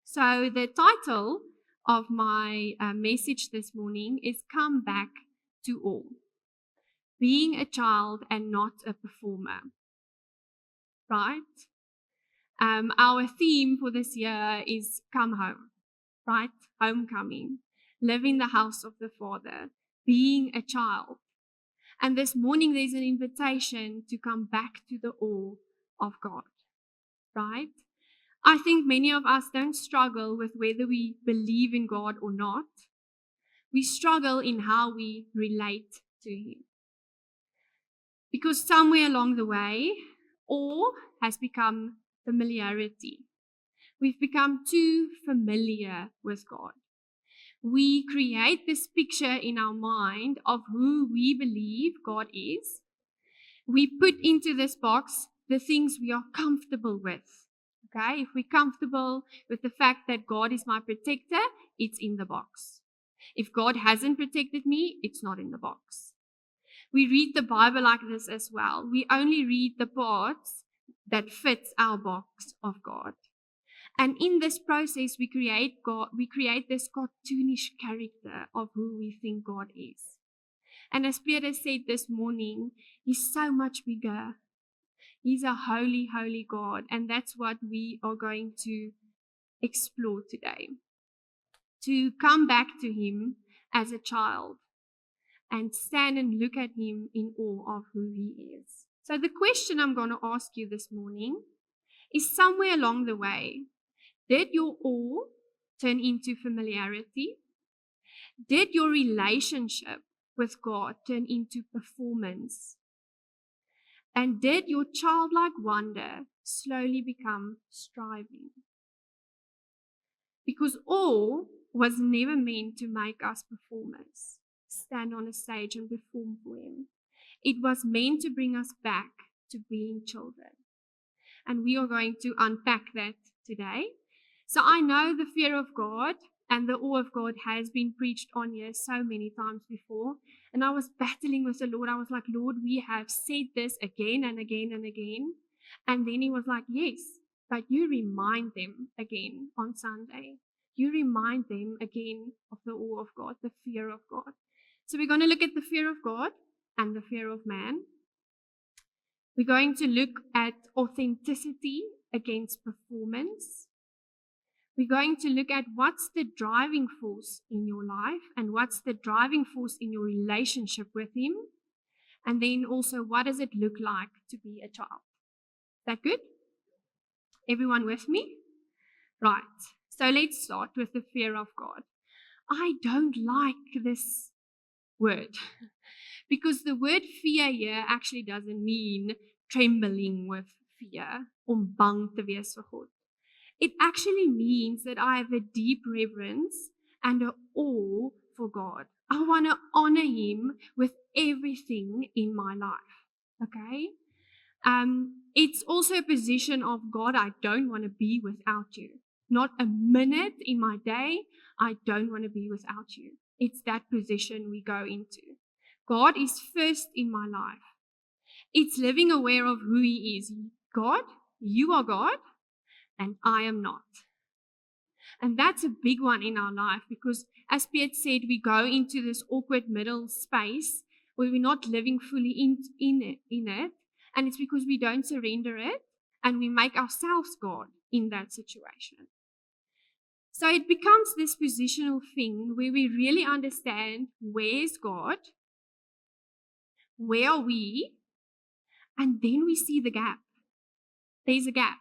So the title of my message this morning is Come Back to All. Being a child and not a performer. Right? Our theme for this year is Come Home. Right? Homecoming. Live in the house of the Father. Being a child. And this morning there's an invitation to come back to the awe of God. Right? I think many of us don't struggle with whether we believe in God or not. We struggle in how we relate to Him. Because somewhere along the way, awe has become familiarity. We've become too familiar with God. We create this picture in our mind of who we believe God is. We put into this box the things we are comfortable with. Okay, if we're comfortable with the fact that God is my protector, it's in the box. If God hasn't protected me, it's not in the box. We read the Bible like this as well. We only read the parts that fits our box of God. And in this process, we create this cartoonish character of who we think God is. And as Peter said this morning, He's so much bigger. He's a holy, holy God, and that's what we are going to explore today. To come back to Him as a child and stand and look at Him in awe of who He is. So the question I'm going to ask you this morning is, somewhere along the way, did your awe turn into familiarity? Did your relationship with God turn into performance? And did your childlike wonder slowly become striving? Because awe was never meant to make us performers, stand on a stage and perform for Him. It was meant to bring us back to being children. And we are going to unpack that today. So I know the fear of God and the awe of God has been preached on here so many times before. And I was battling with the Lord. I was like, Lord, we have said this again and again and again. And then He was like, yes, but you remind them again on Sunday. You remind them again of the awe of God, the fear of God. So we're going to look at the fear of God and the fear of man. We're going to look at authenticity against performance. We're going to look at what's the driving force in your life and what's the driving force in your relationship with Him. And then also, what does it look like to be a child? Is that good? Everyone with me? Right. So let's start with the fear of God. I don't like this word because the word fear here actually doesn't mean trembling with fear, om bang te wees vir God. It actually means that I have a deep reverence and an awe for God. I want to honor Him with everything in my life. Okay? It's also a position of God, I don't want to be without you. Not a minute in my day, I don't want to be without you. It's that position we go into. God is first in my life. It's living aware of who He is. God, you are God, and I am not. And that's a big one in our life because, as Piet said, we go into this awkward middle space where we're not living fully in it, and it's because we don't surrender it and we make ourselves God in that situation. So it becomes this positional thing where we really understand where's God, where are we, and then we see the gap. There's a gap.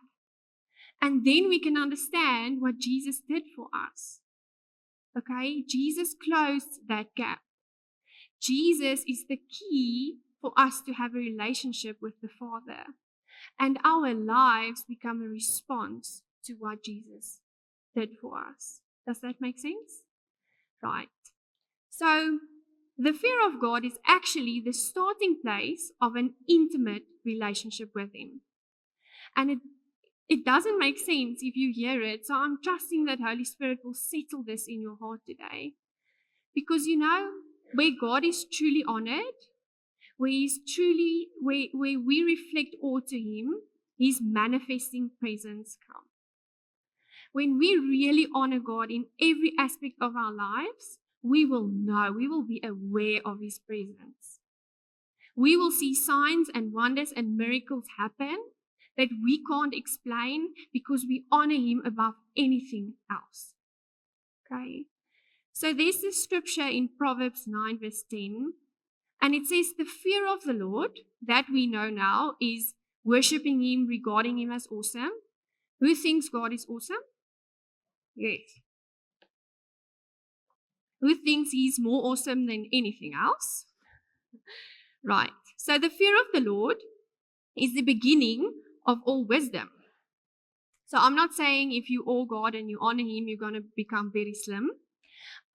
And then we can understand what Jesus did for us. Okay? Jesus closed that gap. Jesus is the key for us to have a relationship with the Father. And our lives become a response to what Jesus did for us. Does that make sense? Right. So, the fear of God is actually the starting place of an intimate relationship with Him. And it doesn't make sense if you hear it. So I'm trusting that Holy Spirit will settle this in your heart today. Because where God is truly honored, where where we reflect awe to him, his manifesting presence comes. When we really honor God in every aspect of our lives, we will be aware of his presence. We will see signs and wonders and miracles happen that we can't explain because we honor him above anything else. Okay? So there's this scripture in Proverbs 9 verse 10, and it says, the fear of the Lord that we know now is worshiping him, regarding him as awesome. Who thinks God is awesome? Yes. Who thinks he's more awesome than anything else? Right. So the fear of the Lord is the beginning of all wisdom. So I'm not saying if you awe God and you honor him, you're going to become very slim.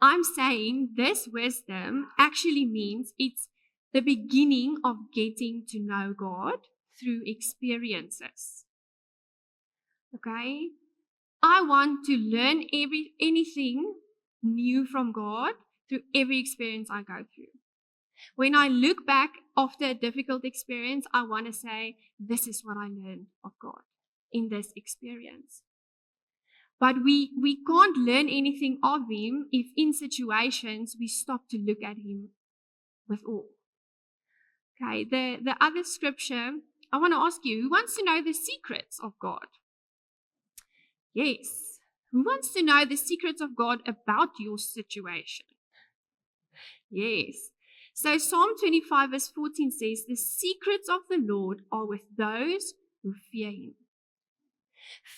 I'm saying this wisdom actually means it's the beginning of getting to know God through experiences. Okay? I want to learn anything new from God through every experience I go through. When I look back after a difficult experience, I want to say, this is what I learned of God in this experience. But we can't learn anything of him if in situations we stop to look at him with awe. Okay, the other scripture, I want to ask you, who wants to know the secrets of God? Yes. Who wants to know the secrets of God about your situation? Yes. So Psalm 25 verse 14 says, the secrets of the Lord are with those who fear him.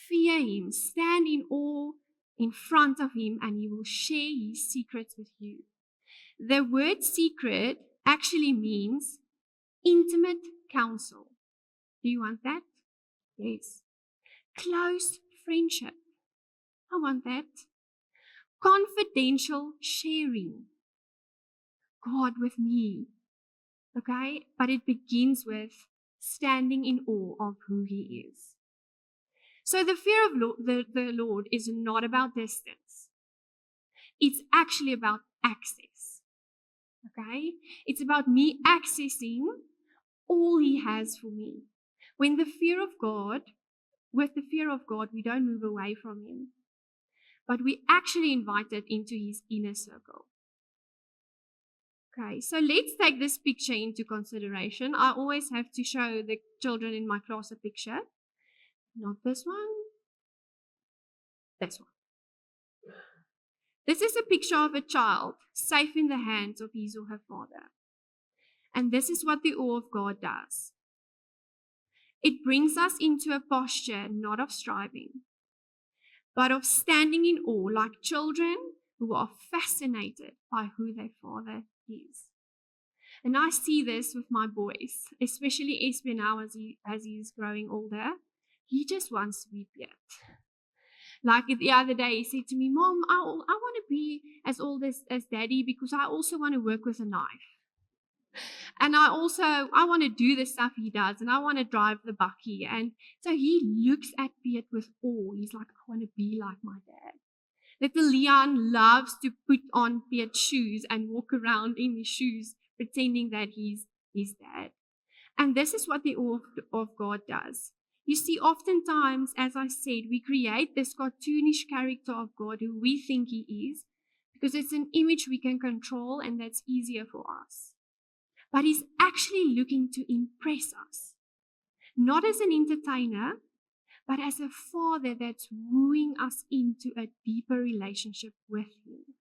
Fear him, stand in awe in front of him, and he will share his secrets with you. The word secret actually means intimate counsel. Do you want that? Yes. Close friendship. I want that. Confidential sharing. God with me. Okay? But it begins with standing in awe of who he is. So the fear of the Lord is not about distance. It's actually about access. Okay? It's about me accessing all he has for me. With the fear of God, we don't move away from him, but we actually invited into his inner circle. Okay, so let's take this picture into consideration. I always have to show the children in my class a picture. Not this one. This one. This is a picture of a child safe in the hands of his or her father. And this is what the awe of God does. It brings us into a posture not of striving, but of standing in awe like children who are fascinated by who their father is. And I see this with my boys, especially Espen now as he's growing older. He just wants to be Piet. Like the other day, he said to me, Mom, I want to be as old as Daddy because I also want to work with a knife. And I want to do the stuff he does, and I want to drive the bakkie. And so he looks at Piet with awe. He's like, I want to be like my dad. Little Leon loves to put on Piet's shoes and walk around in his shoes, pretending that he's his dad. And this is what the awe of God does. You see, oftentimes, as I said, we create this cartoonish character of God who we think he is, because it's an image we can control and that's easier for us. But he's actually looking to impress us, not as an entertainer, but as a father that's wooing us into a deeper relationship with him.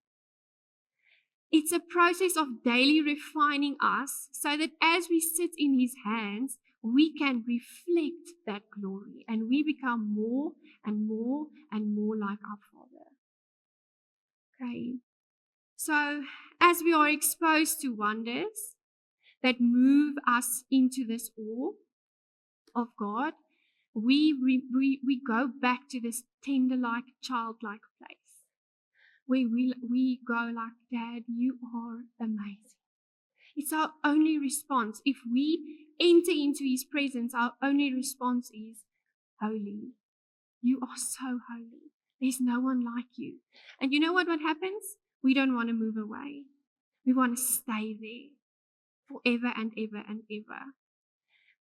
It's a process of daily refining us so that as we sit in his hands, we can reflect that glory and we become more and more and more like our Father. Okay. So as we are exposed to wonders that move us into this awe of God, we go back to this tender-like, childlike place where we go like, Dad, you are amazing. It's our only response. If we enter into his presence, our only response is, holy. You are so holy. There's no one like you. And you know what happens? We don't want to move away. We want to stay there. forever and ever and ever.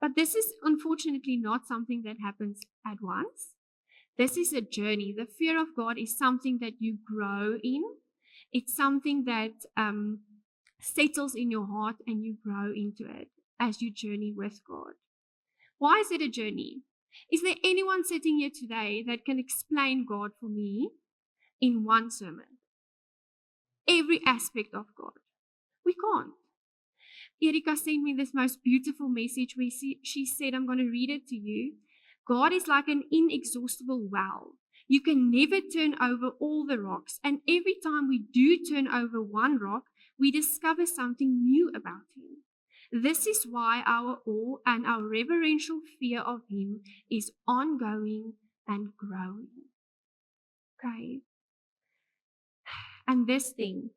But this is unfortunately not something that happens at once. This is a journey. The fear of God is something that you grow in. It's something that settles in your heart and you grow into it as you journey with God. Why is it a journey? Is there anyone sitting here today that can explain God for me in one sermon? Every aspect of God. We can't. Erika sent me this most beautiful message where she said, I'm going to read it to you. God is like an inexhaustible well. You can never turn over all the rocks. And every time we do turn over one rock, we discover something new about him. This is why our awe and our reverential fear of him is ongoing and growing. Okay? And this thing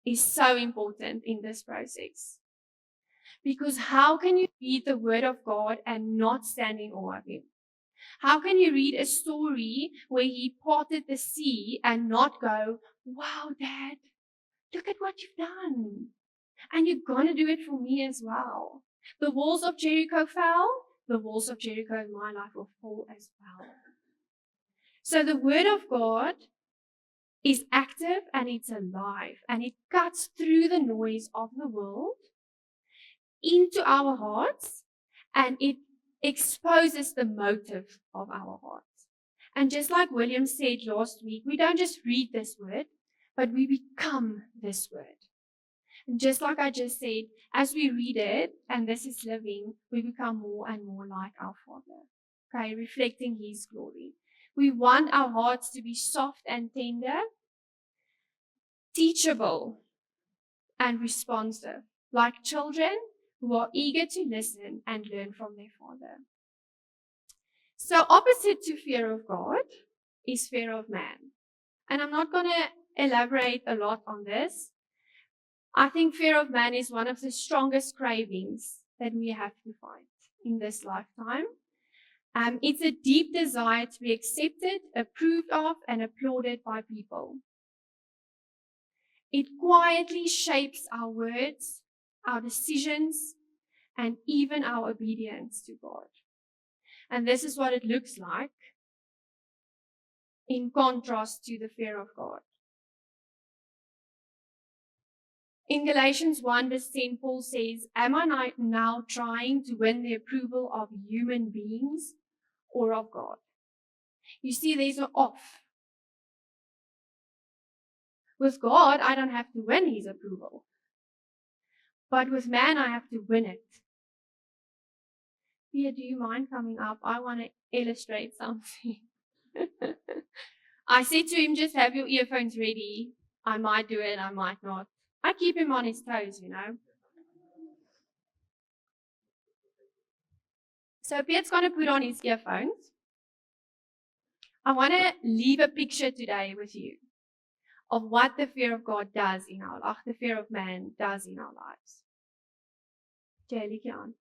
is so important in this process. Because how can you read the word of God and not stand in awe of him? How can you read a story where he parted the sea and not go, wow, Dad, look at what you've done. And you're going to do it for me as well. The walls of Jericho fell. The walls of Jericho in my life will fall as well. So the word of God is active and it's alive. And it cuts through the noise of the world into our hearts. And it exposes the motive of our hearts. And just like William said last week, we don't just read this word, but we become this word. And just like I just said, as we read it, and this is living, we become more and more like our Father, okay, reflecting his glory. We want our hearts to be soft and tender, teachable and responsive, like children who are eager to listen and learn from their Father. So opposite to fear of God is fear of man. And I'm not going to elaborate a lot on this. I think fear of man is one of the strongest cravings that we have to fight in this lifetime. It's a deep desire to be accepted, approved of, and applauded by people. It quietly shapes our words, our decisions, and even our obedience to God. And this is what it looks like in contrast to the fear of God. In Galatians 1 verse 10, Paul says, am I now trying to win the approval of human beings or of God? You see, there's an off. With God, I don't have to win his approval. But with man, I have to win it. Pia, do you mind coming up? I want to illustrate something. I said to him, just have your earphones ready. I might do it, I might not. I keep him on his toes, you know. So Piet's going to put on his earphones. I want to leave a picture today with you of what the fear of God does in our life, the fear of man does in our lives. Jay, on.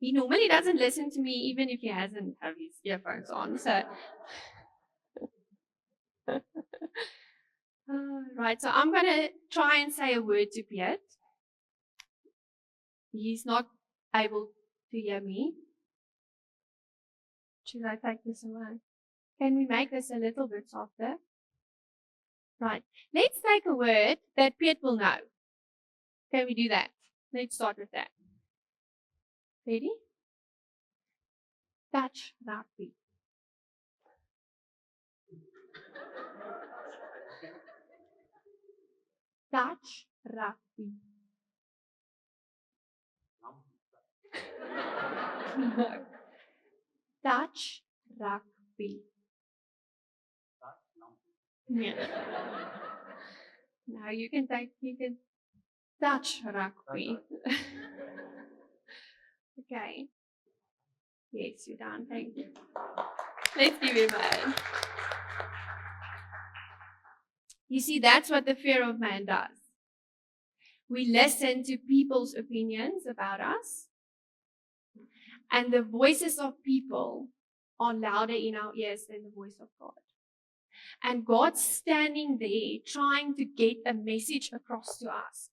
He normally doesn't listen to me even if he hasn't have his earphones on. So, right. So I'm going to try and say a word to Piet. He's not able to hear me. Should I take this away? Can we make this a little bit softer? Right. Let's take a word that Piet will know. Can we do that? Let's start with that. Ready? Touch rugby. Touch rugby. No. Touch rugby. Yeah. Now you can touch rugby. Okay. Yes, you're done. Thank you. Let's give him a hand. You see, that's what the fear of man does. We listen to people's opinions about us, and the voices of people are louder in our ears than the voice of God. And God's standing there trying to get a message across to us,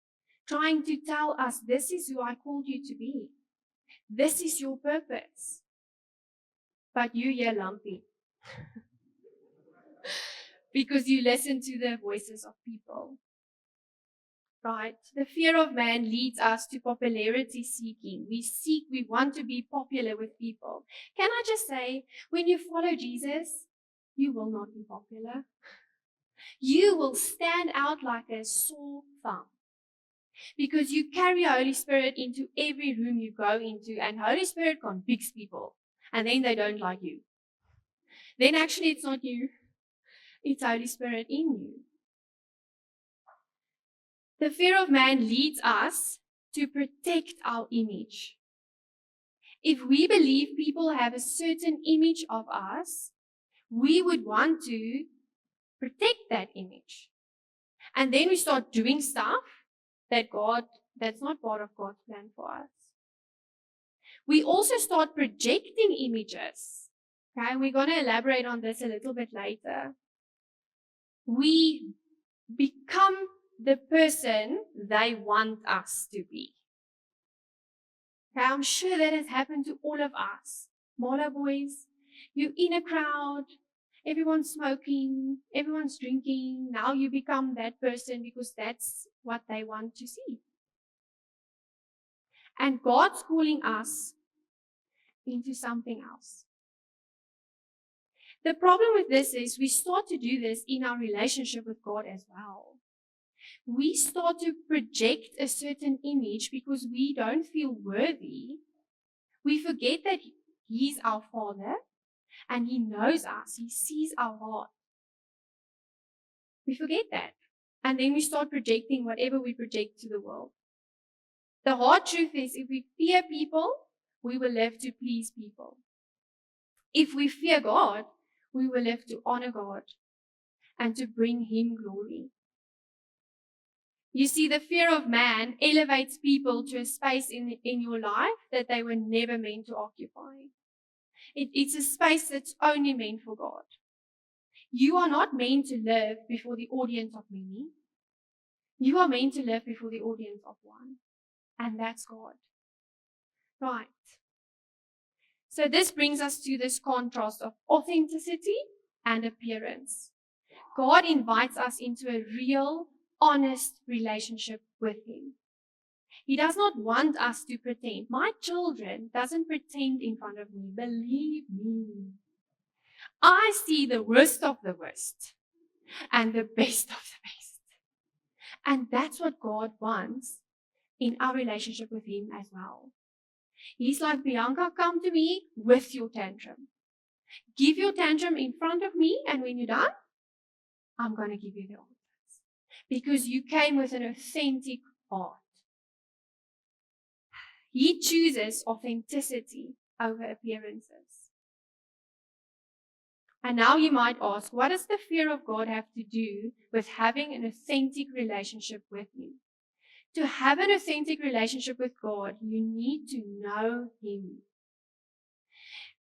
trying to tell us, this is who I called you to be. This is your purpose. But you're lumpy. Because you listen to the voices of people. Right? The fear of man leads us to popularity seeking. We want to be popular with people. Can I just say, when you follow Jesus, you will not be popular. You will stand out like a sore thumb. Because you carry Holy Spirit into every room you go into, and Holy Spirit convicts people, and then they don't like you. Then actually it's not you, it's Holy Spirit in you. The fear of man leads us to protect our image. If we believe people have a certain image of us, we would want to protect that image. And then we start doing stuff that's not part of God's plan for us. We also start projecting images. Okay, we're going to elaborate on this a little bit later. We become the person they want us to be. Okay, I'm sure that has happened to all of us. Mala boys, you're in a crowd, everyone's smoking, everyone's drinking. Now you become that person because that's what they want to see. And God's calling us into something else. The problem with this is we start to do this in our relationship with God as well. We start to project a certain image because we don't feel worthy. We forget that He's our Father and He knows us. He sees our heart. We forget that. And then we start projecting whatever we project to the world. The hard truth is, if we fear people, we will live to please people. If we fear God, we will live to honor God and to bring Him glory. You see, the fear of man elevates people to a space in your life that they were never meant to occupy. It's a space that's only meant for God. You are not meant to live before the audience of many. You are meant to live before the audience of one, and that's God. Right. So this brings us to this contrast of authenticity and appearance. God invites us into a real, honest relationship with Him. He does not want us to pretend. My children doesn't pretend in front of me. Believe me. I see the worst of the worst and the best of the best. And that's what God wants in our relationship with Him as well. He's like, Bianca, come to me with your tantrum. Give your tantrum in front of me, and when you're done, I'm going to give you the answers. Because you came with an authentic heart. He chooses authenticity over appearances. And now you might ask, what does the fear of God have to do with having an authentic relationship with Him? To have an authentic relationship with God, you need to know Him.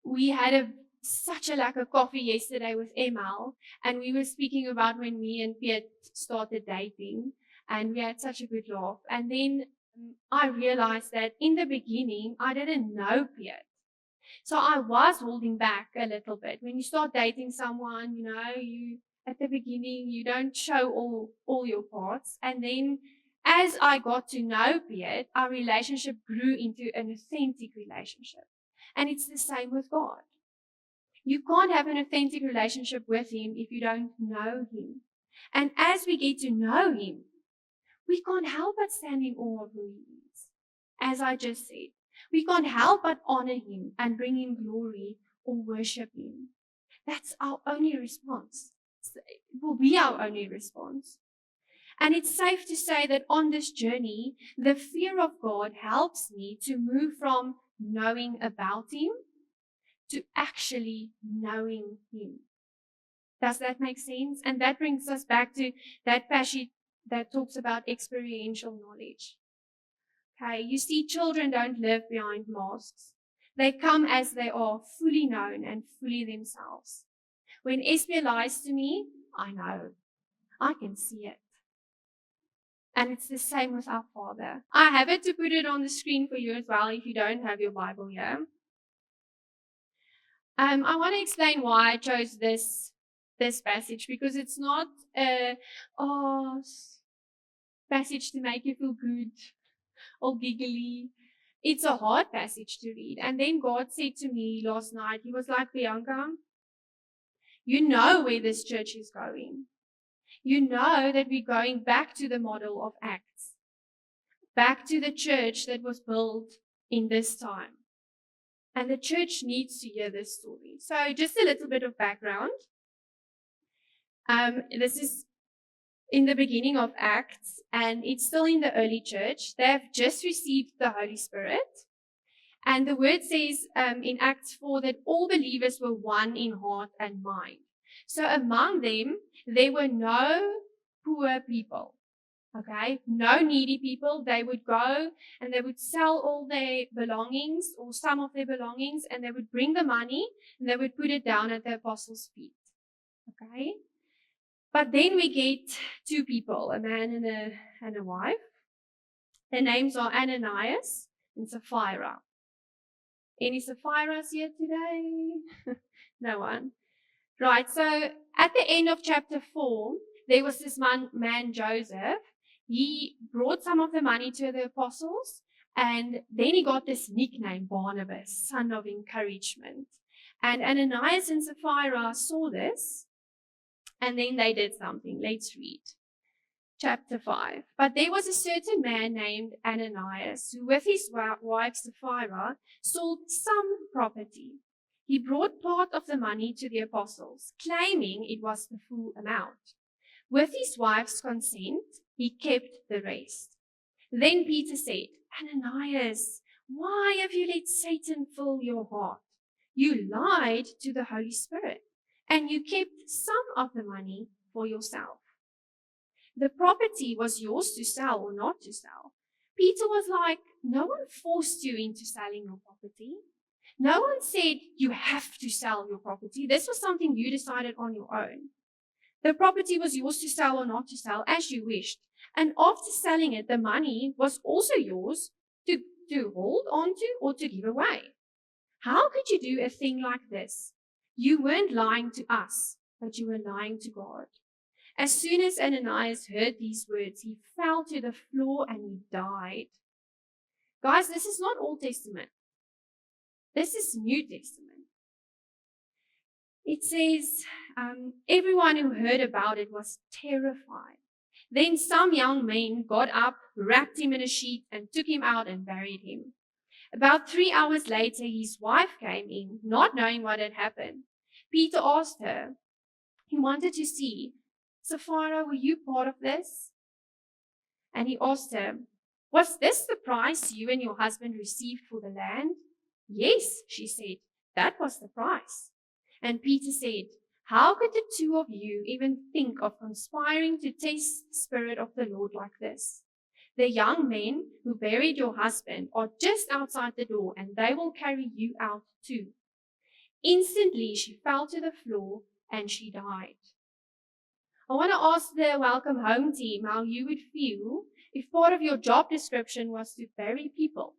We had such a lack of coffee yesterday with Emil, and we were speaking about when me and Piet started dating, and we had such a good laugh. And then I realized that in the beginning, I didn't know Piet. So I was holding back a little bit. When you start dating someone, you at the beginning, you don't show all your parts. And then as I got to know Piet, our relationship grew into an authentic relationship. And it's the same with God. You can't have an authentic relationship with Him if you don't know Him. And as we get to know Him, we can't help but stand in awe of who He is. As I just said, we can't help but honor Him and bring Him glory or worship Him. That's our only response. It will be our only response. And it's safe to say that on this journey, the fear of God helps me to move from knowing about Him to actually knowing Him. Does that make sense? And that brings us back to that passage that talks about experiential knowledge. Okay, you see, children don't live behind masks. They come as they are, fully known and fully themselves. When Espia lies to me, I know. I can see it. And it's the same with our Father. I have it to put it on the screen for you as well if you don't have your Bible here. I want to explain why I chose this passage, because it's not a passage to make you feel good or giggly. It's a hard passage to read. And then God said to me last night, He was like, Bianca, you know where this church is going. You know that we're going back to the model of Acts, back to the church that was built in this time. And the church needs to hear this story. So just a little bit of background. This is in the beginning of Acts, and it's still in the early church. They have just received the Holy Spirit. And the word says in Acts 4 that all believers were one in heart and mind. So among them, there were no poor people. Okay, no needy people. They would go and they would sell all their belongings or some of their belongings, and they would bring the money and they would put it down at the apostles' feet. Okay, but then we get two people, a man and a wife. Their names are Ananias and Sapphira. Any Sapphiras here today? No one. Right, so at the end of chapter 4, there was this man Joseph. He brought some of the money to the apostles, and then he got this nickname, Barnabas, son of encouragement. And Ananias and Sapphira saw this, and then they did something. Let's read. Chapter 5. But there was a certain man named Ananias, who with his wife Sapphira sold some property. He brought part of the money to the apostles, claiming it was the full amount. With his wife's consent, he kept the rest. Then Peter said, Ananias, why have you let Satan fill your heart? You lied to the Holy Spirit, and you kept some of the money for yourself. The property was yours to sell or not to sell. Peter was like, no one forced you into selling your property. No one said you have to sell your property. This was something you decided on your own. The property was yours to sell or not to sell as you wished. And after selling it, the money was also yours to hold on to or to give away. How could you do a thing like this? You weren't lying to us, but you were lying to God. As soon as Ananias heard these words, he fell to the floor and he died. Guys, this is not Old Testament. This is New Testament. It says, everyone who heard about it was terrified. Then some young men got up, wrapped him in a sheet, and took him out and buried him. About 3 hours later, his wife came in, not knowing what had happened. Peter asked her. He wanted to see, Sapphira, were you part of this? And he asked her, was this the price you and your husband received for the land? Yes, she said, that was the price. And Peter said, how could the two of you even think of conspiring to test the Spirit of the Lord like this? The young men who buried your husband are just outside the door, and they will carry you out too. Instantly, she fell to the floor and she died. I want to ask the Welcome Home team how you would feel if part of your job description was to bury people.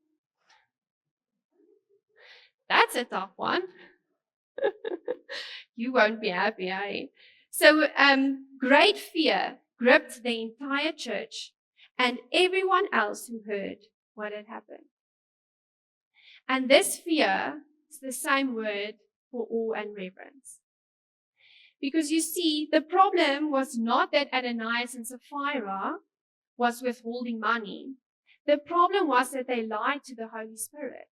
That's a tough one. You won't be happy, eh? So, great fear gripped the entire church and everyone else who heard what had happened. And this fear is the same word for awe and reverence. Because you see, the problem was not that Ananias and Sapphira was withholding money. The problem was that they lied to the Holy Spirit.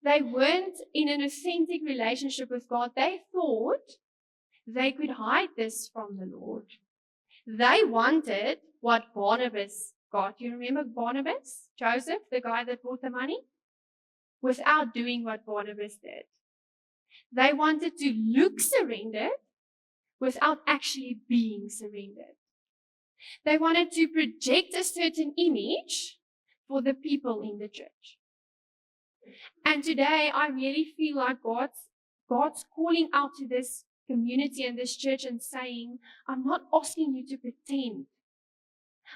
They weren't in an authentic relationship with God. They thought they could hide this from the Lord. They wanted what Barnabas got. You remember Barnabas? Joseph, the guy that brought the money? Without doing what Barnabas did. They wanted to look surrendered without actually being surrendered. They wanted to project a certain image for the people in the church. And today, I really feel like God's God's calling out to this community and this church and saying, I'm not asking you to pretend.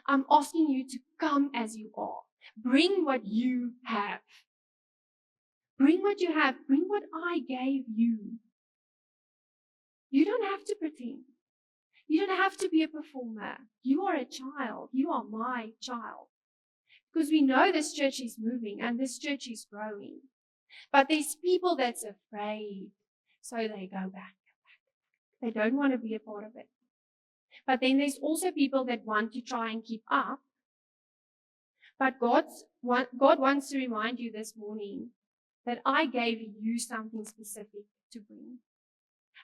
I'm asking you to come as you are. Bring what you have. Bring what you have. Bring what I gave you. You don't have to pretend. You don't have to be a performer. You are a child. You are my child. Because we know this church is moving and this church is growing. But there's people that's afraid. So they go back. They don't want to be a part of it. But then there's also people that want to try and keep up. But God wants to remind you this morning that I gave you something specific to bring.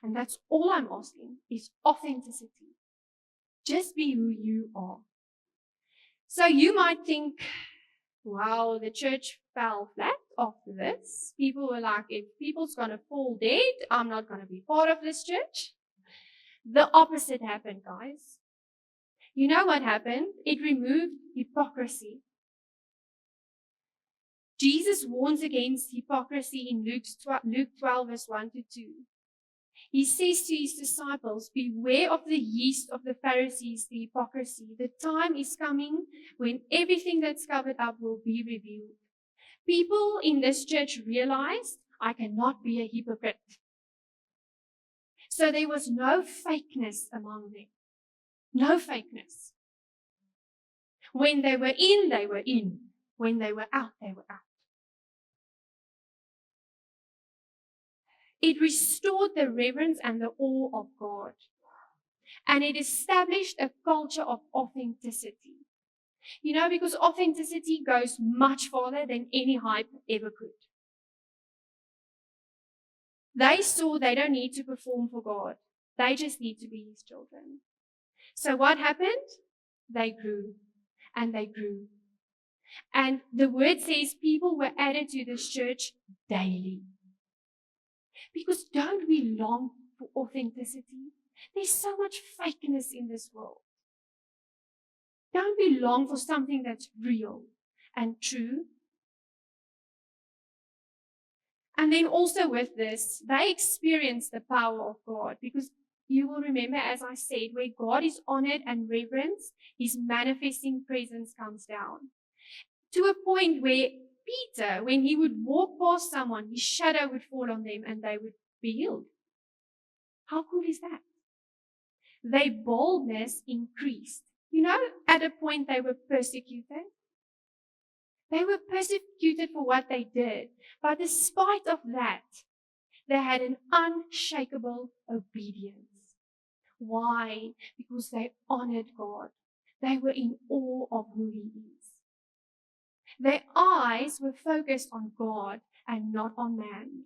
And that's all I'm asking is authenticity. Just be who you are. So you might think, wow, the church fell flat after this. People were like, if people's going to fall dead, I'm not going to be part of this church. The opposite happened, guys. You know what happened? It removed hypocrisy. Jesus warns against hypocrisy in Luke 12, verse 1 to 2. He says to his disciples, beware of the yeast of the Pharisees, the hypocrisy. The time is coming when everything that's covered up will be revealed. People in this church realized, I cannot be a hypocrite. So there was no fakeness among them. No fakeness. When they were in, they were in. When they were out, they were out. It restored the reverence and the awe of God. And it established a culture of authenticity. You know, because authenticity goes much farther than any hype ever could. They saw they don't need to perform for God. They just need to be his children. So what happened? They grew. And they grew. And the word says people were added to this church daily. Because don't we long for authenticity? There's so much fakeness in this world. Don't we long for something that's real and true? And then also with this, they experience the power of God. Because you will remember, as I said, where God is honored and reverenced, his manifesting presence comes down. To a point where Peter, when he would walk past someone, his shadow would fall on them and they would be healed. How cool is that? Their boldness increased. You know, at a point they were persecuted. They were persecuted for what they did. But despite of that, they had an unshakable obedience. Why? Because they honored God. They were in awe of who he is. Their eyes were focused on God and not on man.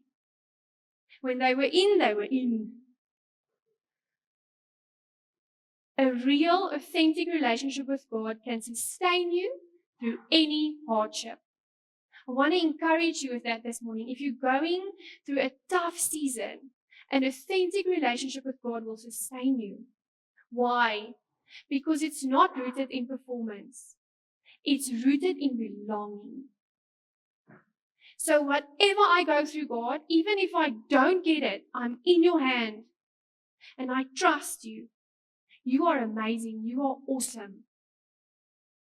When they were in, they were in. A real, authentic relationship with God can sustain you through any hardship. I want to encourage you with that this morning. If you're going through a tough season, an authentic relationship with God will sustain you. Why? Because it's not rooted in performance. It's rooted in belonging. So whatever I go through, God, even if I don't get it, I'm in your hand. And I trust you. You are amazing. You are awesome.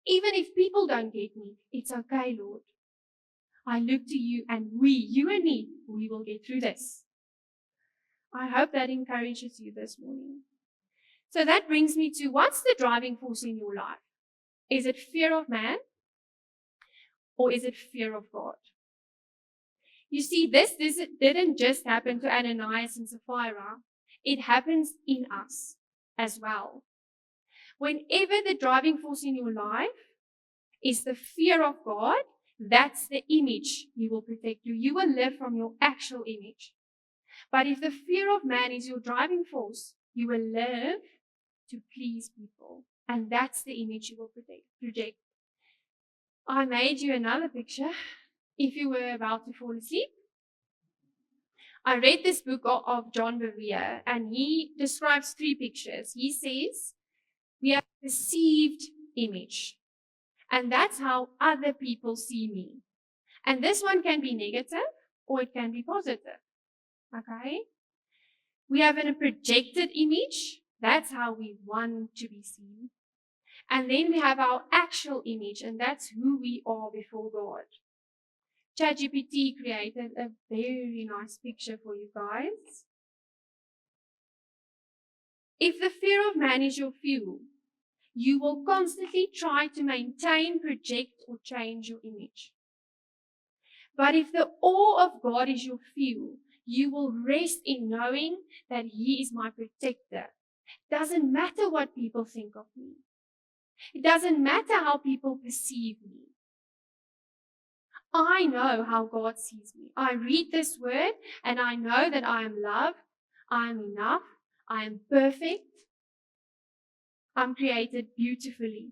Even if people don't get me, it's okay, Lord. I look to you and you and me, we will get through this. I hope that encourages you this morning. So that brings me to, what's the driving force in your life? Is it fear of man? Or is it fear of God? You see, this didn't just happen to Ananias and Sapphira. It happens in us as well. Whenever the driving force in your life is the fear of God, that's the image He will protect you. You will live from your actual image. But if the fear of man is your driving force, you will live to please people. And that's the image you will project. I made you another picture if you were about to fall asleep. I read this book of John Bevere, and he describes 3 pictures. He says, we have a perceived image. And that's how other people see me. And this one can be negative or it can be positive. Okay? We have a projected image. That's how we want to be seen. And then we have our actual image, and that's who we are before God. ChatGPT created a very nice picture for you guys. If the fear of man is your fuel, you will constantly try to maintain, project, or change your image. But if the awe of God is your fuel, you will rest in knowing that He is my protector. Doesn't matter what people think of me. It doesn't matter how people perceive me. I know how God sees me. I read this word and I know that I am loved, I am enough, I am perfect, I'm created beautifully.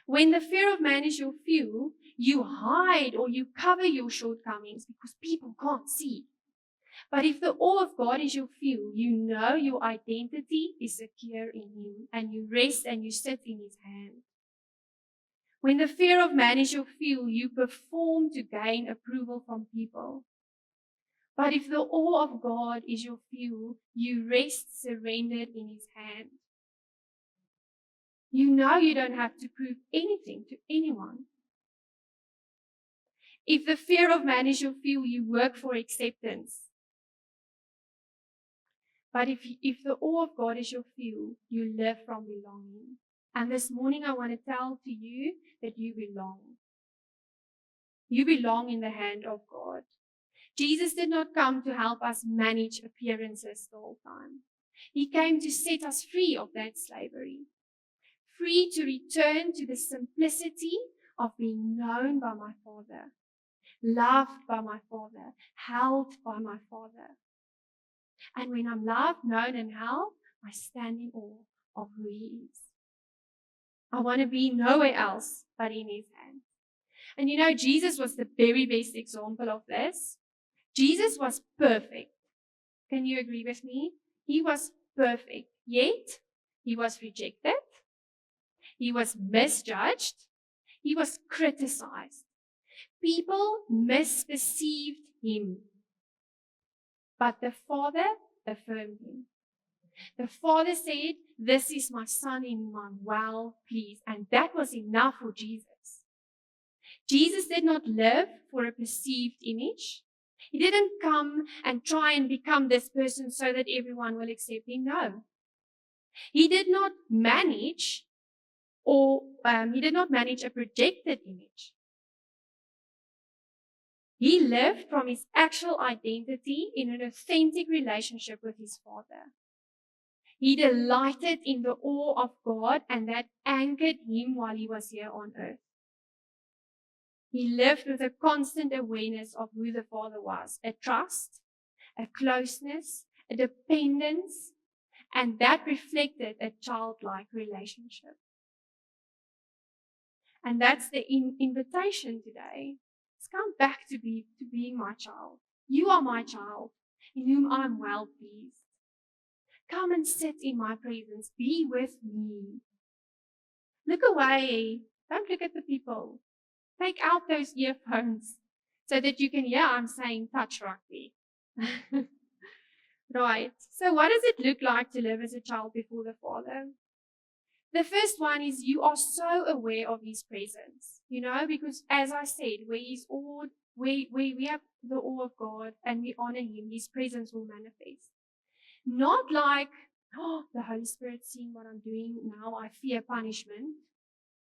When the fear of man is your fuel, you hide or you cover your shortcomings because people can't see. But if the awe of God is your fuel, you know your identity is secure in Him and you rest and you sit in His hand. When the fear of man is your fuel, you perform to gain approval from people. But if the awe of God is your fuel, you rest surrendered in His hand. You know you don't have to prove anything to anyone. If the fear of man is your fuel, you work for acceptance. But if the awe of God is your fuel, you live from belonging. And this morning I want to tell to you that you belong. You belong in the hand of God. Jesus did not come to help us manage appearances the whole time. He came to set us free of that slavery. Free to return to the simplicity of being known by my Father, loved by my Father, held by my Father. And when I'm loved, known, and held, I stand in awe of who He is. I want to be nowhere else but in His hand. And you know, Jesus was the very best example of this. Jesus was perfect. Can you agree with me? He was perfect, yet He was rejected. He was misjudged. He was criticized. People misperceived Him. But the Father affirmed Him. The Father said, "This is my Son in whom I'm well pleased." And that was enough for Jesus. Jesus did not live for a perceived image. He didn't come and try and become this person so that everyone will accept Him. No. He did not manage a projected image. He lived from His actual identity in an authentic relationship with His Father. He delighted in the awe of God, and that anchored Him while He was here on earth. He lived with a constant awareness of who the Father was, a trust, a closeness, a dependence, and that reflected a childlike relationship. And that's the invitation today. Let's come back to being my child. You are my child, in whom I'm well pleased. Come and sit in my presence. Be with me. Look away. Don't look at the people. Take out those earphones so that you can hear I'm saying touch rugby. Right. So what does it look like to live as a child before the Father? The first one is you are so aware of His presence, because as I said, where He's awed, where we have the awe of God and we honor Him, His presence will manifest. Not like, the Holy Spirit seeing what I'm doing now, I fear punishment.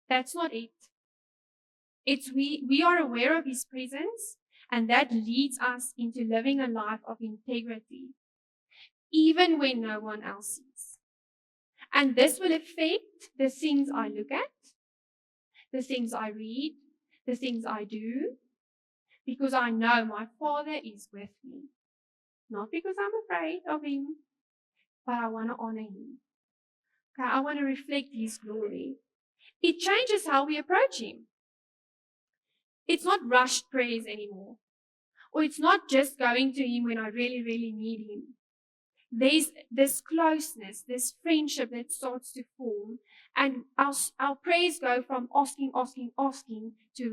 That's not it. It's we are aware of His presence, and that leads us into living a life of integrity, even when no one else sees. And this will affect the things I look at, the things I read, the things I do, because I know my Father is with me. Not because I'm afraid of Him, but I want to honor Him. Okay, I want to reflect His glory. It changes how we approach Him. It's not rushed prayers anymore. Or it's not just going to Him when I really, really need Him. There's this closeness, this friendship that starts to form, and our prayers go from asking to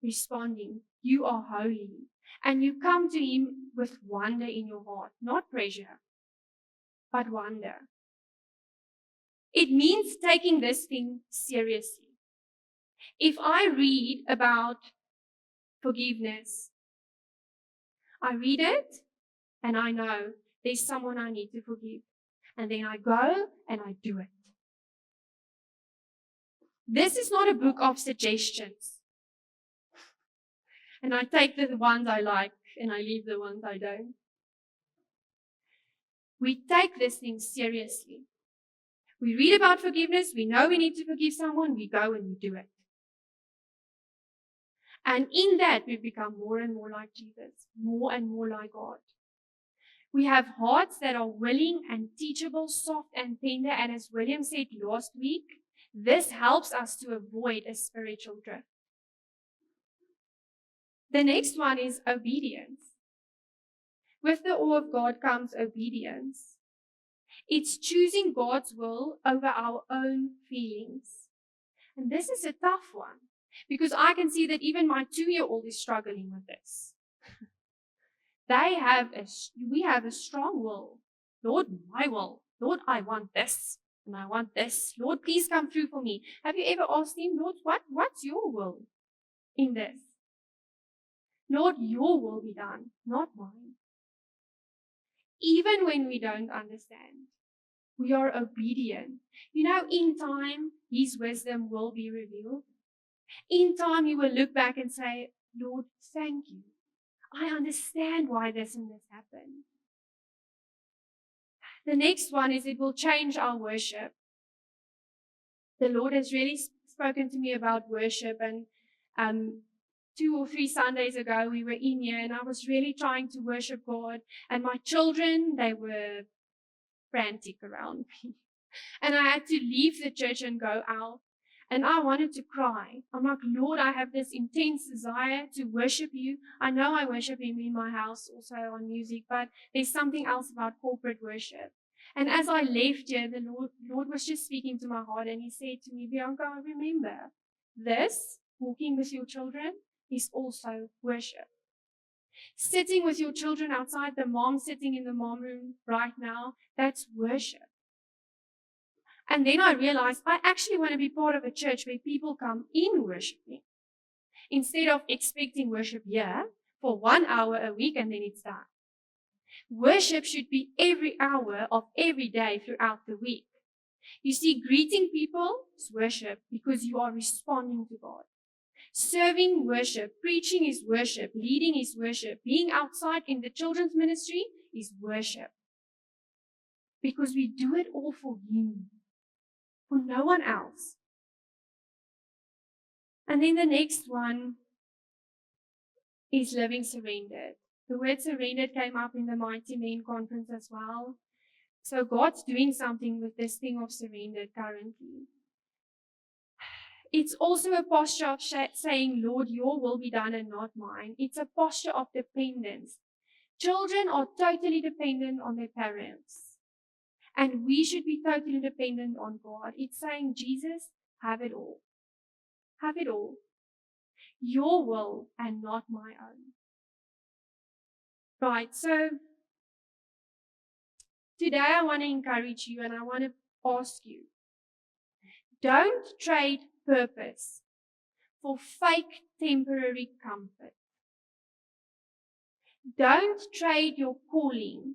responding. You are holy. And you come to Him with wonder in your heart, not pressure, but wonder. It means taking this thing seriously. If I read about forgiveness, I read it and I know there's someone I need to forgive. And then I go and I do it. This is not a book of suggestions. And I take the ones I like and I leave the ones I don't. We take this thing seriously. We read about forgiveness. We know we need to forgive someone. We go and we do it. And in that, we become more and more like Jesus, more and more like God. We have hearts that are willing and teachable, soft and tender. And as William said last week, this helps us to avoid a spiritual drift. The next one is obedience. With the awe of God comes obedience. It's choosing God's will over our own feelings. And this is a tough one because I can see that even my 2-year-old is struggling with this. We have a strong will. Lord, my will. Lord, I want this and I want this. Lord, please come through for me. Have you ever asked Him, Lord, what's your will in this? Lord, your will be done, not mine. Even when we don't understand, we are obedient. You know, in time, His wisdom will be revealed. In time, you will look back and say, Lord, thank you. I understand why this and this happened. The next one is it will change our worship. The Lord has really spoken to me about worship, and 2 or 3 Sundays ago, we were in here and I was really trying to worship God. And my children, they were frantic around me. And I had to leave the church and go out. And I wanted to cry. I'm like, Lord, I have this intense desire to worship you. I know I worship Him in my house, also on music, but there's something else about corporate worship. And as I left here, the Lord was just speaking to my heart, and He said to me, Bianca, remember, this, walking with your children, is also worship. Sitting with your children outside, the mom sitting in the mom room right now, that's worship. And then I realized I actually want to be part of a church where people come in worshiping instead of expecting worship here for 1 hour a week and then it's done. Worship should be every hour of every day throughout the week. You see, greeting people is worship because you are responding to God. Serving worship, preaching is worship, leading is worship, being outside in the children's ministry is worship. Because we do it all for Him, for no one else. And then the next one is living surrendered. The word surrendered came up in the Mighty Men conference as well. So God's doing something with this thing of surrendered currently. It's also a posture of saying, Lord, your will be done and not mine. It's a posture of dependence. Children are totally dependent on their parents. And we should be totally dependent on God. It's saying, Jesus, have it all. Have it all. Your will and not my own. Right, so today I want to encourage you and I want to ask you, don't trade purpose for fake temporary comfort. Don't trade your calling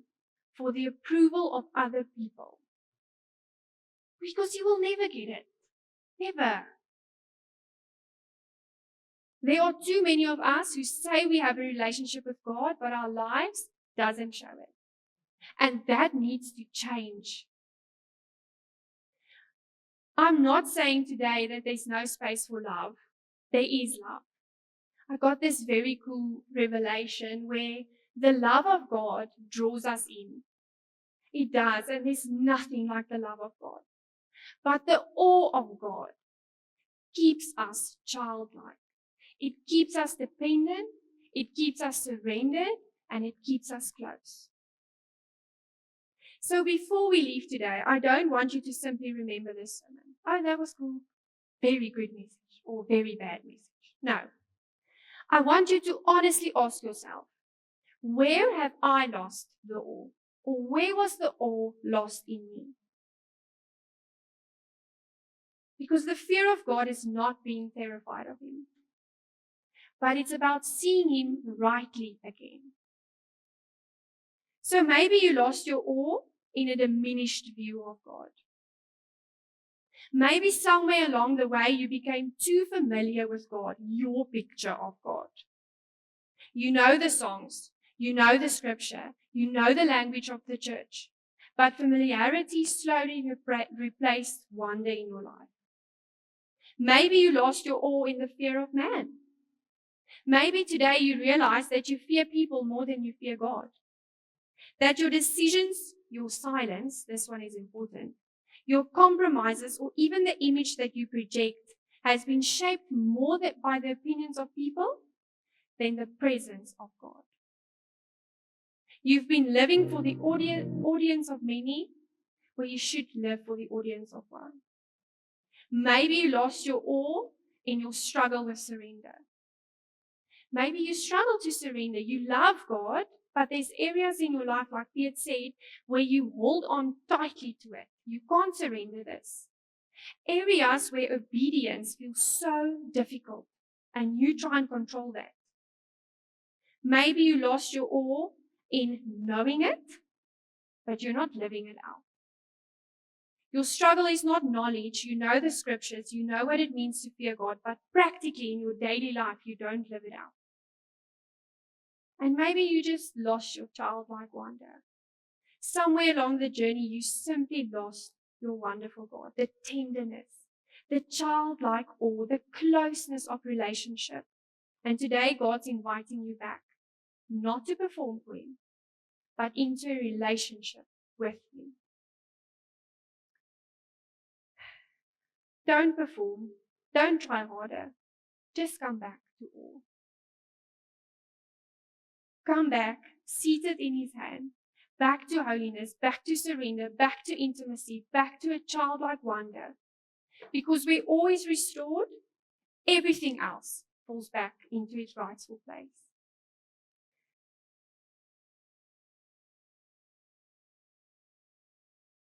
for the approval of other people. Because you will never get it. Never. There are too many of us who say we have a relationship with God, but our lives doesn't show it. And that needs to change. I'm not saying today that there's no space for love. There is love. I got this very cool revelation where the love of God draws us in. It does, and there's nothing like the love of God. But the awe of God keeps us childlike. It keeps us dependent, it keeps us surrendered, and it keeps us close. So before we leave today, I don't want you to simply remember this sermon. Oh, that was cool. Very good message or very bad message. No. I want you to honestly ask yourself, where have I lost the awe? Or where was the awe lost in me? Because the fear of God is not being terrified of Him, but it's about seeing Him rightly again. So maybe you lost your awe in a diminished view of God. Maybe somewhere along the way you became too familiar with God, your picture of God. You know the songs, you know the scripture, you know the language of the church, but familiarity slowly replaced wonder in your life. Maybe you lost your awe in the fear of man. Maybe today you realize that you fear people more than you fear God. That your decisions, your silence, this one is important, your compromises, or even the image that you project has been shaped more by the opinions of people than the presence of God. You've been living for the audience of many, where you should live for the audience of one. Maybe you lost your awe in your struggle with surrender. Maybe you struggle to surrender. You love God, but there's areas in your life, like Piet said, where you hold on tightly to it. You can't surrender this. Areas where obedience feels so difficult, and you try and control that. Maybe you lost your awe in knowing it, but you're not living it out. Your struggle is not knowledge. You know the scriptures, you know what it means to fear God, but practically in your daily life, you don't live it out. And maybe you just lost your childlike wonder. Somewhere along the journey, you simply lost your wonderful God, the tenderness, the childlike awe, the closeness of relationship. And today, God's inviting you back, not to perform for Him, but into a relationship with Him. Don't perform. Don't try harder. Just come back to awe. Come back, seated in His hand, back to holiness, back to surrender, back to intimacy, back to a childlike wonder. Because we're always restored, everything else falls back into its rightful place.